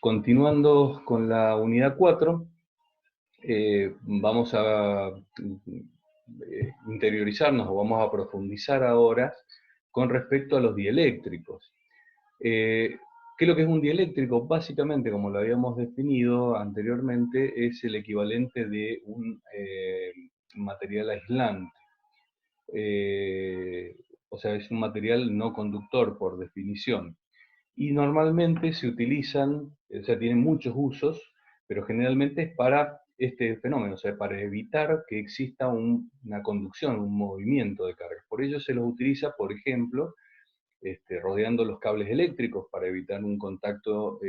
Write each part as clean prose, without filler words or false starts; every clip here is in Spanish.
Continuando con la unidad 4, vamos a interiorizarnos o vamos a profundizar ahora con respecto a los dieléctricos. ¿Qué es lo que es un dieléctrico? Básicamente, como lo habíamos definido anteriormente, es el equivalente de un material aislante. O sea, es un material no conductor por definición. Y normalmente se utilizan, o sea, tienen muchos usos, pero generalmente es para este fenómeno, o sea, para evitar que exista una conducción, un movimiento de cargas. Por ello se los utiliza, por ejemplo, rodeando los cables eléctricos para evitar un contacto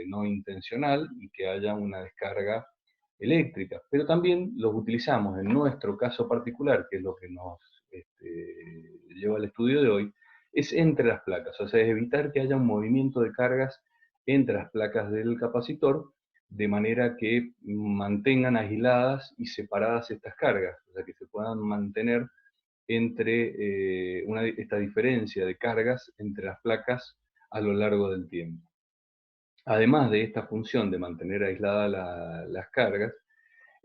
no intencional y que haya una descarga eléctrica. Pero también los utilizamos en nuestro caso particular, que es lo que nos lleva al estudio de hoy, es entre las placas, o sea, es evitar que haya un movimiento de cargas entre las placas del capacitor, de manera que mantengan aisladas y separadas estas cargas, o sea, que se puedan mantener entre esta diferencia de cargas entre las placas a lo largo del tiempo. Además de esta función de mantener aisladas las cargas,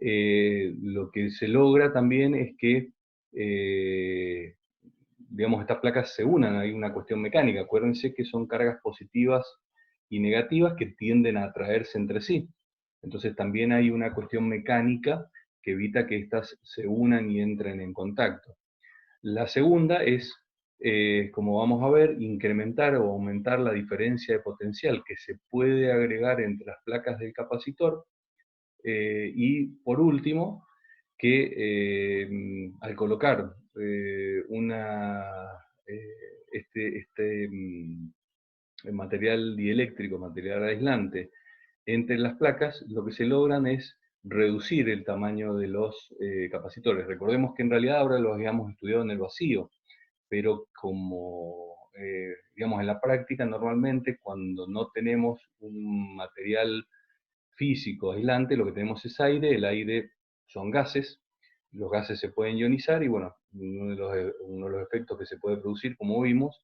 lo que se logra también es que, digamos, estas placas se unan, hay una cuestión mecánica. Acuérdense que son cargas positivas y negativas que tienden a atraerse entre sí. Entonces también hay una cuestión mecánica que evita que éstas se unan y entren en contacto. La segunda es, como vamos a ver, incrementar o aumentar la diferencia de potencial que se puede agregar entre las placas del capacitor. Y por último, que al colocar material dieléctrico, material aislante, entre las placas, lo que se logran es reducir el tamaño de los capacitores. Recordemos que en realidad ahora los habíamos estudiado en el vacío, pero como, digamos, en la práctica normalmente cuando no tenemos un material físico aislante, lo que tenemos es aire, el aire son gases, los gases se pueden ionizar y bueno, uno de los efectos que se puede producir, como vimos,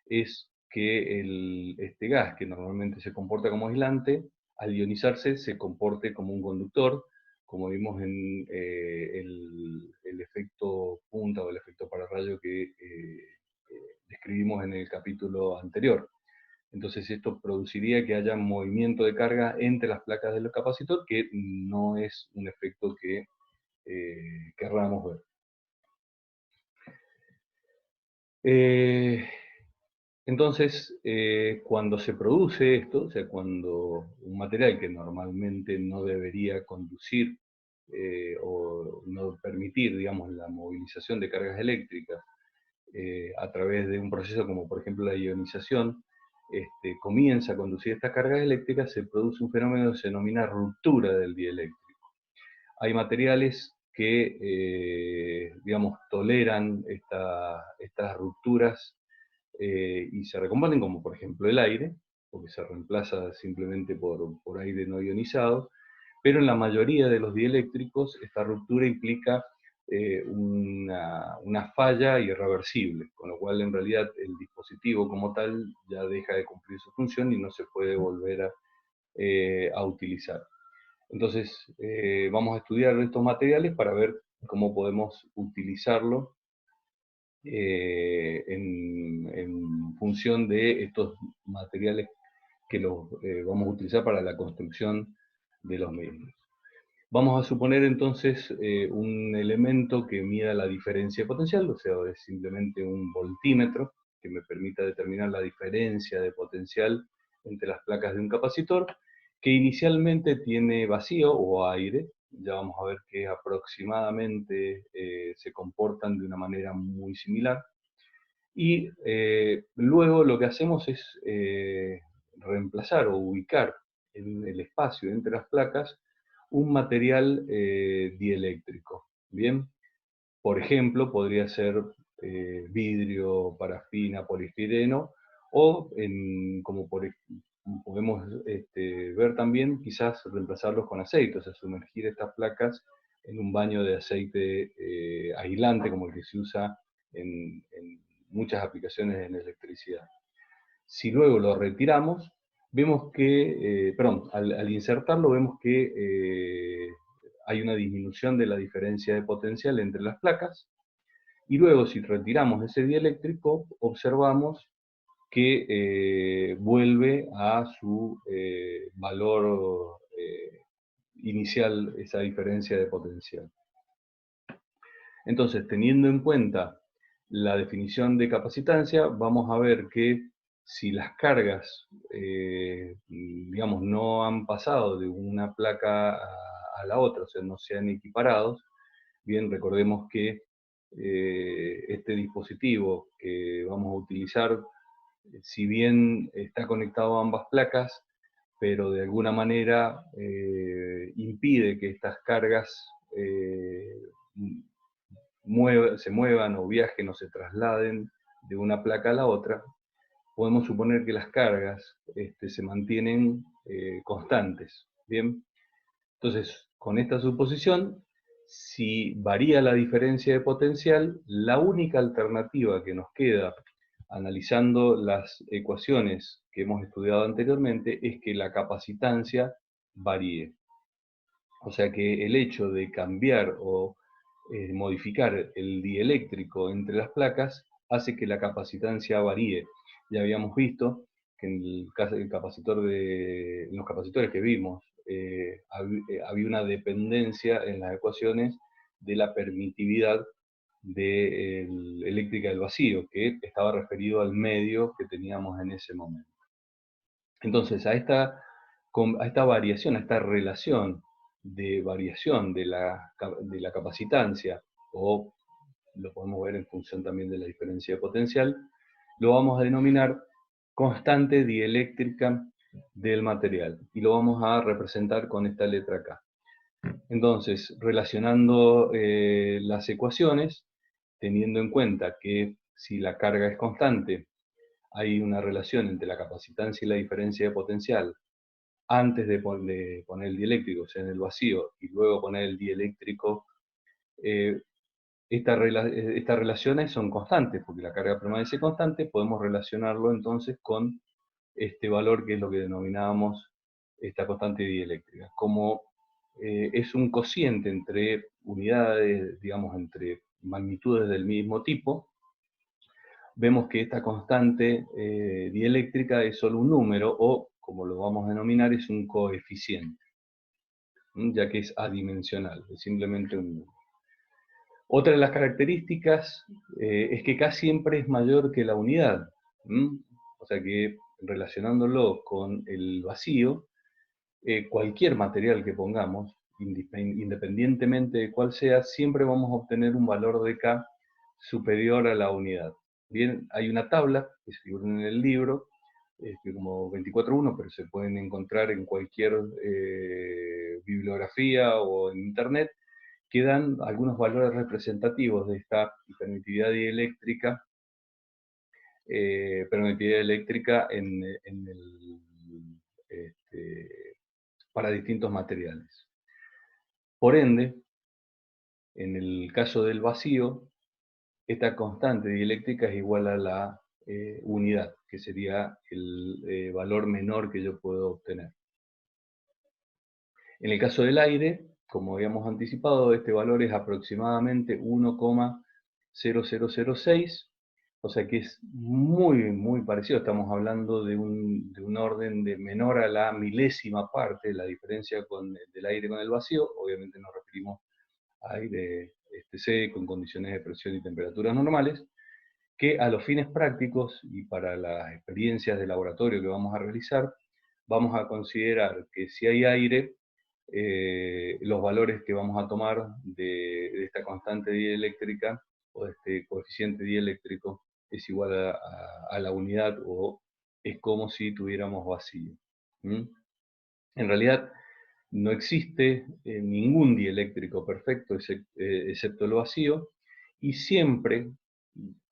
es que este gas que normalmente se comporta como aislante, al ionizarse se comporte como un conductor, como vimos en el efecto punta o el efecto pararrayo que describimos en el capítulo anterior. Entonces esto produciría que haya movimiento de carga entre las placas del capacitor, que no es un efecto que querramos ver. Entonces, cuando se produce esto, o sea, cuando un material que normalmente no debería conducir o no permitir, digamos, la movilización de cargas eléctricas a través de un proceso como por ejemplo la ionización, comienza a conducir estas cargas eléctricas, se produce un fenómeno que se denomina ruptura del dieléctrico. Hay materiales que, digamos, toleran estas rupturas y se recomponen, como por ejemplo el aire, porque se reemplaza simplemente por aire no ionizado, pero en la mayoría de los dieléctricos esta ruptura implica una falla irreversible, con lo cual en realidad el dispositivo como tal ya deja de cumplir su función y no se puede volver a utilizar. Entonces vamos a estudiar estos materiales para ver cómo podemos utilizarlo en función de estos materiales que los vamos a utilizar para la construcción de los mismos. Vamos a suponer entonces un elemento que mida la diferencia de potencial, o sea, es simplemente un voltímetro que me permita determinar la diferencia de potencial entre las placas de un capacitor, que inicialmente tiene vacío o aire. Ya vamos a ver que aproximadamente se comportan de una manera muy similar. Y luego lo que hacemos es reemplazar o ubicar en el espacio entre las placas un material dieléctrico. Bien, por ejemplo, podría ser vidrio, parafina, poliestireno, o como podemos ver también, quizás reemplazarlos con aceite, o sea, sumergir estas placas en un baño de aceite aislante, como el que se usa en muchas aplicaciones en electricidad. Si luego lo retiramos, vemos que, al insertarlo vemos que hay una disminución de la diferencia de potencial entre las placas, y luego si retiramos ese dieléctrico, observamos que vuelve a su valor inicial, esa diferencia de potencial. Entonces, teniendo en cuenta la definición de capacitancia, vamos a ver que si las cargas, digamos, no han pasado de una placa a la otra, o sea, no se han equiparado, bien, recordemos que este dispositivo que vamos a utilizar, si bien está conectado a ambas placas, pero de alguna manera impide que estas cargas se muevan o viajen o se trasladen de una placa a la otra, podemos suponer que las cargas se mantienen constantes. ¿Bien? Entonces, con esta suposición, si varía la diferencia de potencial, la única alternativa que nos queda, analizando las ecuaciones que hemos estudiado anteriormente, es que la capacitancia varíe. O sea que el hecho de cambiar o modificar el dieléctrico entre las placas hace que la capacitancia varíe. Ya habíamos visto que en el capacitor en los capacitores que vimos había una dependencia en las ecuaciones de la permitividad eléctrica del vacío, que estaba referido al medio que teníamos en ese momento. Entonces, a esta variación, a esta relación de variación de la capacitancia, o lo podemos ver en función también de la diferencia de potencial, lo vamos a denominar constante dieléctrica del material, y lo vamos a representar con esta letra K. Entonces, relacionando las ecuaciones, teniendo en cuenta que si la carga es constante, hay una relación entre la capacitancia y la diferencia de potencial antes de poner el dieléctrico, o sea, en el vacío, y luego poner el dieléctrico, estas relaciones son constantes, porque la carga permanece constante, podemos relacionarlo entonces con este valor que es lo que denominábamos esta constante dieléctrica. Como es un cociente entre unidades, digamos, entre magnitudes del mismo tipo, vemos que esta constante dieléctrica es solo un número, o, como lo vamos a denominar, es un coeficiente, ya que es adimensional, es simplemente un número. Otra de las características es que K siempre es mayor que la unidad. O sea que, relacionándolo con el vacío, cualquier material que pongamos, independientemente de cuál sea, siempre vamos a obtener un valor de K superior a la unidad. Bien, hay una tabla que se figura en el libro, como 24.1, pero se pueden encontrar en cualquier bibliografía o en internet, que dan algunos valores representativos de esta permitividad dieléctrica, para distintos materiales. Por ende, en el caso del vacío, esta constante dieléctrica es igual a la unidad, que sería el valor menor que yo puedo obtener. En el caso del aire, como habíamos anticipado, este valor es aproximadamente 1,0006, o sea que es muy parecido. Estamos hablando de un orden de menor a la milésima parte, la diferencia del aire con el vacío. Obviamente nos referimos a aire seco, en condiciones de presión y temperaturas normales, que a los fines prácticos y para las experiencias de laboratorio que vamos a realizar, vamos a considerar que si hay aire, los valores que vamos a tomar de esta constante dieléctrica o de este coeficiente dieléctrico es igual a la unidad, o es como si tuviéramos vacío. En realidad no existe ningún dieléctrico perfecto excepto el vacío, y siempre,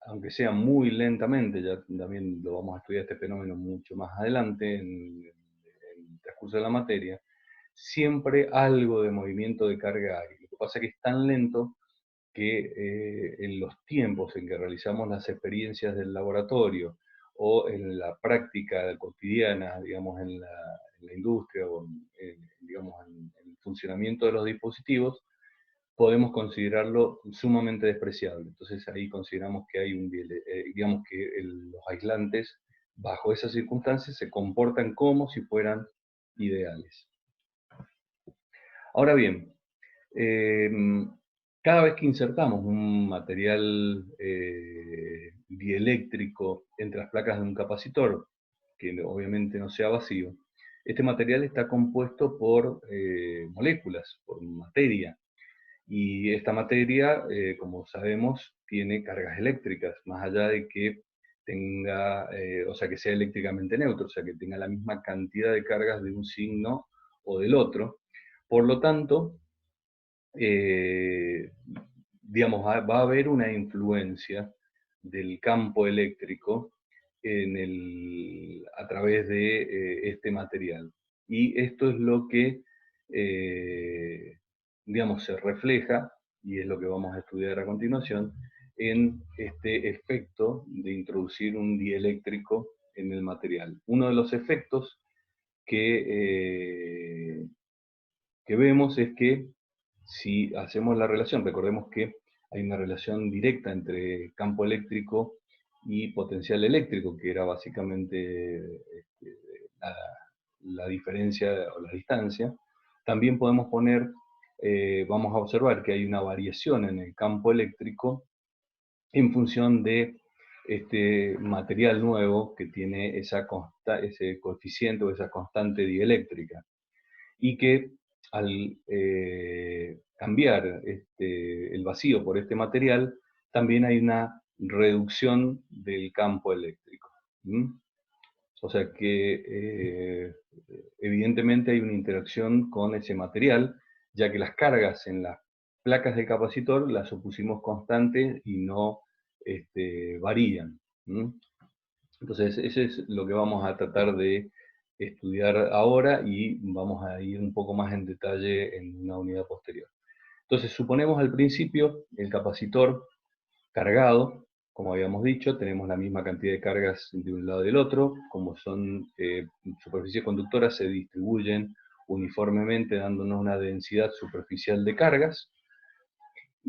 aunque sea muy lentamente, ya también lo vamos a estudiar este fenómeno mucho más adelante en el transcurso de la materia, siempre algo de movimiento de carga hay. Lo que pasa es que es tan lento que en los tiempos en que realizamos las experiencias del laboratorio o en la práctica cotidiana, digamos, en la industria o digamos, en el funcionamiento de los dispositivos, podemos considerarlo sumamente despreciable. Entonces ahí consideramos que hay digamos que los aislantes, bajo esas circunstancias, se comportan como si fueran ideales. Ahora bien, cada vez que insertamos un material dieléctrico entre las placas de un capacitor, que obviamente no sea vacío, este material está compuesto por moléculas, por materia. Y esta materia, como sabemos, tiene cargas eléctricas, más allá de que tenga, o sea, que sea eléctricamente neutro, o sea, que tenga la misma cantidad de cargas de un signo o del otro. Por lo tanto, digamos, va a haber una influencia del campo eléctrico a través de este material. Y esto es lo que, digamos, se refleja, y es lo que vamos a estudiar a continuación, en este efecto de introducir un dieléctrico en el material. Uno de los efectos que vemos es que si hacemos la relación, recordemos que hay una relación directa entre campo eléctrico y potencial eléctrico, que era básicamente la diferencia o la distancia. También podemos poner, vamos a observar que hay una variación en el campo eléctrico en función de este material nuevo que tiene ese coeficiente o esa constante dieléctrica, y que al cambiar el vacío por este material, también hay una reducción del campo eléctrico. O sea que evidentemente hay una interacción con ese material, ya que las cargas en las placas del capacitor las supusimos constantes y no varían. Entonces, eso es lo que vamos a tratar de estudiar ahora y vamos a ir un poco más en detalle en una unidad posterior. Entonces, suponemos al principio el capacitor cargado, como habíamos dicho, tenemos la misma cantidad de cargas de un lado y del otro, como son superficies conductoras, se distribuyen uniformemente dándonos una densidad superficial de cargas.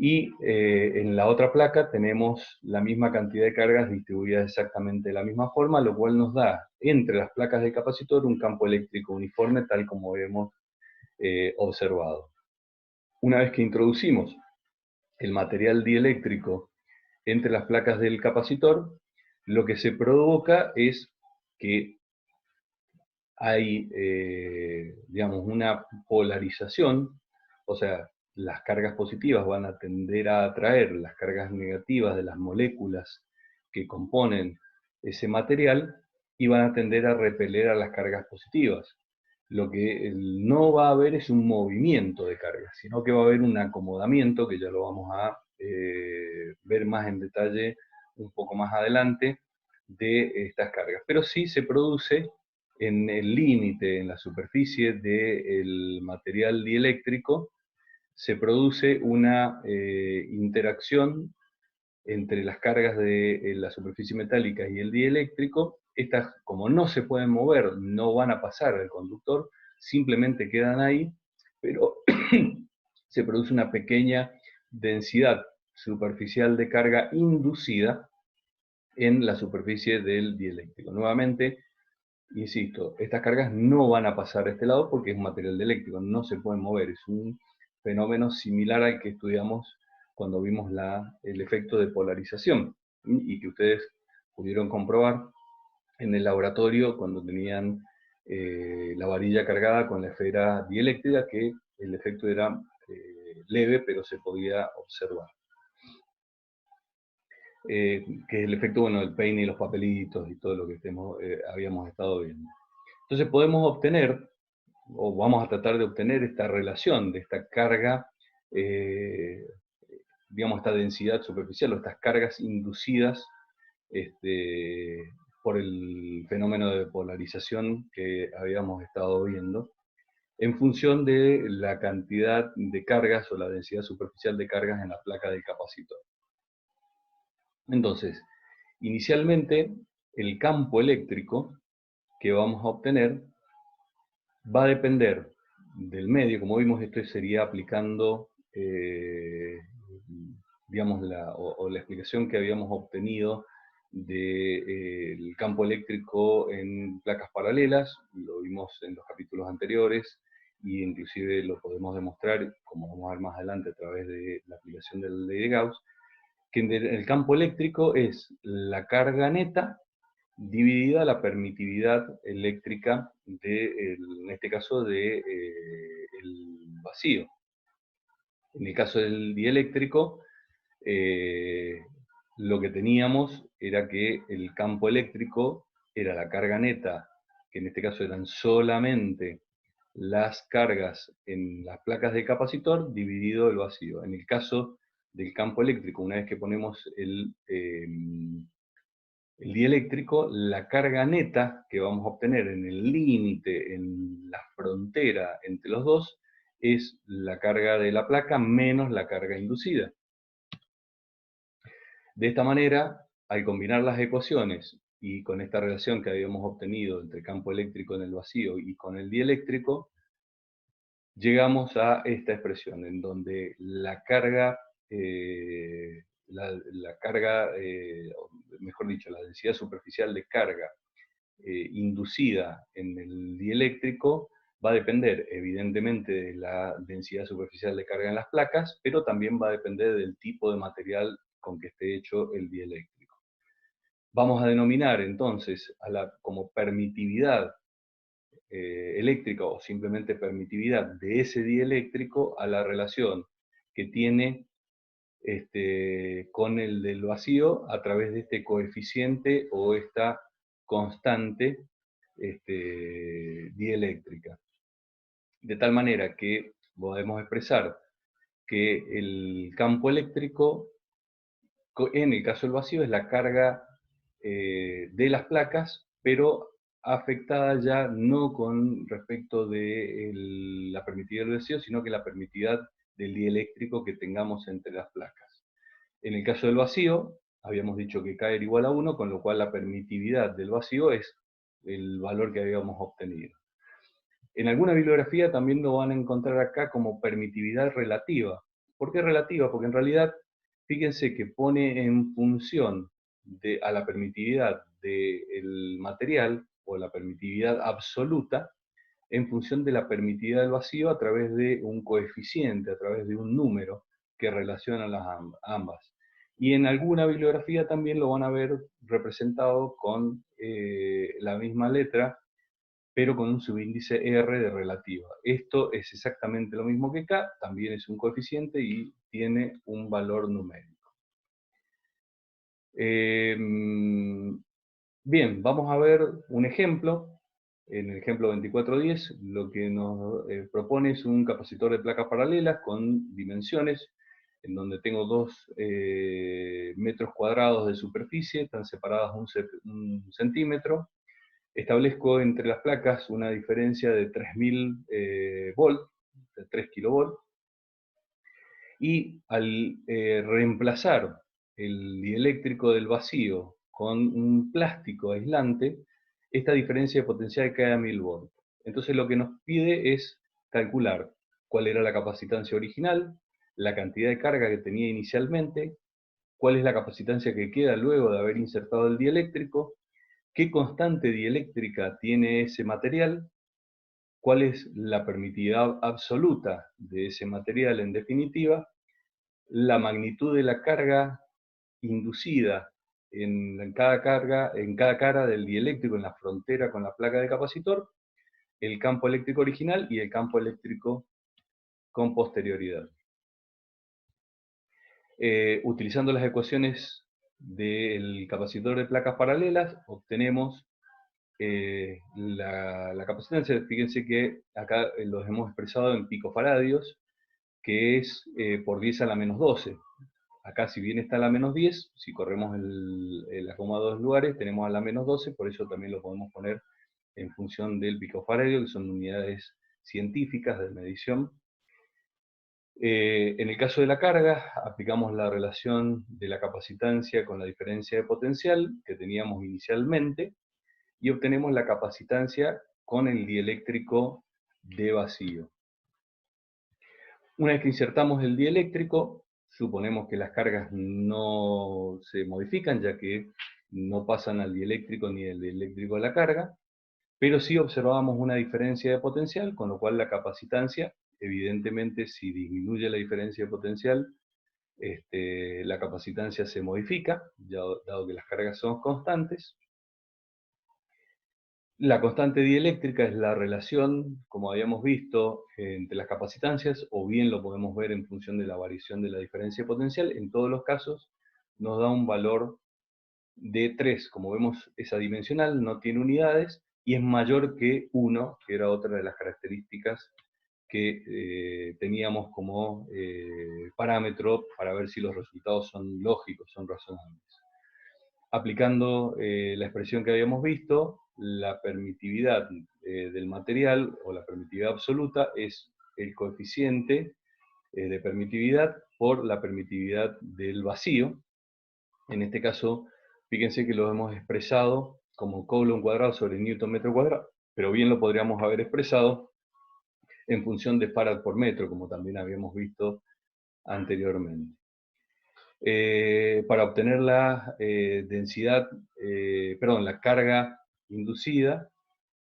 Y en la otra placa tenemos la misma cantidad de cargas distribuidas exactamente de la misma forma, lo cual nos da entre las placas del capacitor un campo eléctrico uniforme, tal como hemos observado. Una vez que introducimos el material dieléctrico entre las placas del capacitor, lo que se provoca es que hay, digamos, una polarización, o sea, las cargas positivas van a tender a atraer las cargas negativas de las moléculas que componen ese material y van a tender a repeler a las cargas positivas. Lo que no va a haber es un movimiento de cargas, sino que va a haber un acomodamiento, que ya lo vamos a ver más en detalle un poco más adelante, de estas cargas. Pero sí se produce en el límite, en la superficie del material dieléctrico, se produce una interacción entre las cargas de la superficie metálica y el dieléctrico. Estas, como no se pueden mover, no van a pasar al conductor, simplemente quedan ahí, pero se produce una pequeña densidad superficial de carga inducida en la superficie del dieléctrico. Nuevamente, insisto, estas cargas no van a pasar a este lado porque es un material dieléctrico, no se pueden mover. Es un fenómeno similar al que estudiamos cuando vimos el efecto de polarización y que ustedes pudieron comprobar en el laboratorio cuando tenían la varilla cargada con la esfera dieléctrica, que el efecto era leve, pero se podía observar. Que es el efecto, bueno, del peine y los papelitos y todo lo que habíamos estado viendo. Entonces podemos obtener, o vamos a tratar de obtener esta relación de esta carga, digamos, esta densidad superficial o estas cargas inducidas por el fenómeno de polarización que habíamos estado viendo, en función de la cantidad de cargas o la densidad superficial de cargas en la placa del capacitor. Entonces, inicialmente el campo eléctrico que vamos a obtener va a depender del medio. Como vimos, esto sería aplicando, digamos, la explicación que habíamos obtenido del campo eléctrico en placas paralelas. Lo vimos en los capítulos anteriores, e inclusive lo podemos demostrar, como vamos a ver más adelante, a través de la aplicación de la ley de Gauss, que el campo eléctrico es la carga neta dividida la permitividad eléctrica en este caso de el vacío. En el caso del dieléctrico, lo que teníamos era que el campo eléctrico era la carga neta, que en este caso eran solamente las cargas en las placas de capacitor dividido el vacío. En el caso del campo eléctrico, una vez que ponemos el dieléctrico, la carga neta que vamos a obtener en el límite, en la frontera entre los dos, es la carga de la placa menos la carga inducida. De esta manera, al combinar las ecuaciones y con esta relación que habíamos obtenido entre campo eléctrico en el vacío y con el dieléctrico, llegamos a esta expresión en donde la carga, mejor dicho, la densidad superficial de carga inducida en el dieléctrico va a depender evidentemente de la densidad superficial de carga en las placas, pero también va a depender del tipo de material con que esté hecho el dieléctrico. Vamos a denominar entonces como permitividad eléctrica o simplemente permitividad de ese dieléctrico a la relación que tiene con el del vacío a través de este coeficiente o esta constante dieléctrica. De tal manera que podemos expresar que el campo eléctrico, en el caso del vacío, es la carga de las placas, pero afectada ya no con respecto de la permitividad del vacío, sino que la permitividad del dieléctrico que tengamos entre las placas. En el caso del vacío, habíamos dicho que K era igual a 1, con lo cual la permitividad del vacío es el valor que habíamos obtenido. En alguna bibliografía también lo van a encontrar acá como permitividad relativa. ¿Por qué relativa? Porque en realidad, fíjense que pone en función a la permitividad del material, o la permitividad absoluta, en función de la permitividad del vacío a través de un coeficiente, a través de un número que relaciona las ambas. Y en alguna bibliografía también lo van a ver representado con la misma letra, pero con un subíndice R de relativa. Esto es exactamente lo mismo que K, también es un coeficiente y tiene un valor numérico. Bien, vamos a ver un ejemplo. En el ejemplo 2410, lo que nos propone es un capacitor de placas paralelas con dimensiones, en donde tengo 2 metros cuadrados de superficie, están separadas un centímetro. Establezco entre las placas una diferencia de 3000 volts, de 3 kilovolts, y al reemplazar el dieléctrico del vacío con un plástico aislante, esta diferencia de potencial cae a 1000 volts. Entonces lo que nos pide es calcular cuál era la capacitancia original, la cantidad de carga que tenía inicialmente, cuál es la capacitancia que queda luego de haber insertado el dieléctrico, qué constante dieléctrica tiene ese material, cuál es la permitividad absoluta de ese material en definitiva, la magnitud de la carga inducida en cada cara del dieléctrico en la frontera con la placa de capacitor, el campo eléctrico original y el campo eléctrico con posterioridad. Utilizando las ecuaciones del capacitor de placas paralelas, obtenemos la capacitancia. Fíjense que acá los hemos expresado en picofaradios, que es por 10 a la menos 12. Acá, si bien está a la menos 10, si corremos la coma a 2 lugares, tenemos a la menos 12, por eso también lo podemos poner en función del picofaradio, que son unidades científicas de medición. En el caso de la carga, aplicamos la relación de la capacitancia con la diferencia de potencial que teníamos inicialmente y obtenemos la capacitancia con el dieléctrico de vacío. Una vez que insertamos el dieléctrico, suponemos que las cargas no se modifican, ya que no pasan al dieléctrico ni del dieléctrico a la carga, pero sí observamos una diferencia de potencial, con lo cual la capacitancia, evidentemente, si disminuye la diferencia de potencial, la capacitancia se modifica, dado que las cargas son constantes. La constante dieléctrica es la relación, como habíamos visto, entre las capacitancias, o bien lo podemos ver en función de la variación de la diferencia potencial. En todos los casos nos da un valor de 3. Como vemos, es adimensional, no tiene unidades, y es mayor que 1, que era otra de las características que teníamos como parámetro para ver si los resultados son lógicos, son razonables. Aplicando la expresión que habíamos visto, la permitividad del material, o la permitividad absoluta, es el coeficiente de permitividad por la permitividad del vacío. En este caso, fíjense que lo hemos expresado como Coulomb cuadrado sobre Newton metro cuadrado, pero bien lo podríamos haber expresado en función de Farad por metro, como también habíamos visto anteriormente. Para obtener la densidad, la carga inducida,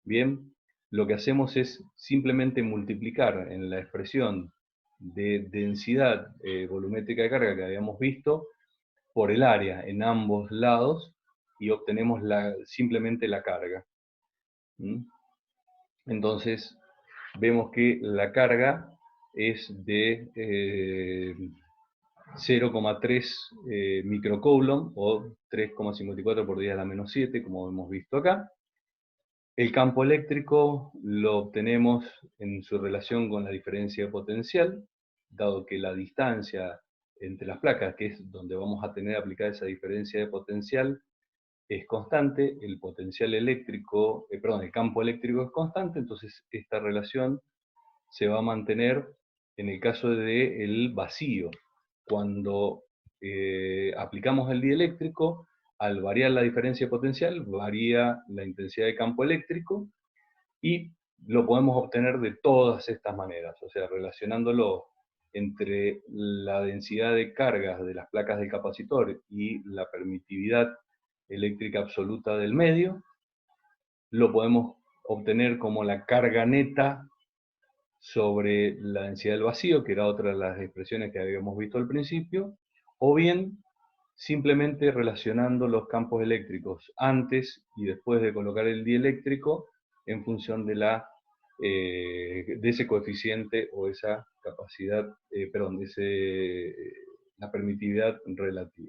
bien, lo que hacemos es simplemente multiplicar en la expresión de densidad volumétrica de carga que habíamos visto por el área en ambos lados y obtenemos simplemente la carga. ¿Mm? Entonces, vemos que la carga es de 0,3 microcoulomb, o 3,54 por 10 a la menos 7, como hemos visto acá. El campo eléctrico lo obtenemos en su relación con la diferencia de potencial, dado que la distancia entre las placas, que es donde vamos a tener aplicada esa diferencia de potencial, es constante, el potencial eléctrico, el campo eléctrico es constante, entonces esta relación se va a mantener en el caso del vacío. Cuando aplicamos el dieléctrico, al variar la diferencia de potencial, varía la intensidad de campo eléctrico, y lo podemos obtener de todas estas maneras, o sea, relacionándolo entre la densidad de cargas de las placas del capacitor y la permitividad eléctrica absoluta del medio, lo podemos obtener como la carga neta sobre la densidad del vacío, que era otra de las expresiones que habíamos visto al principio, o bien simplemente relacionando los campos eléctricos antes y después de colocar el dieléctrico en función de de ese coeficiente o esa capacidad, la permitividad relativa.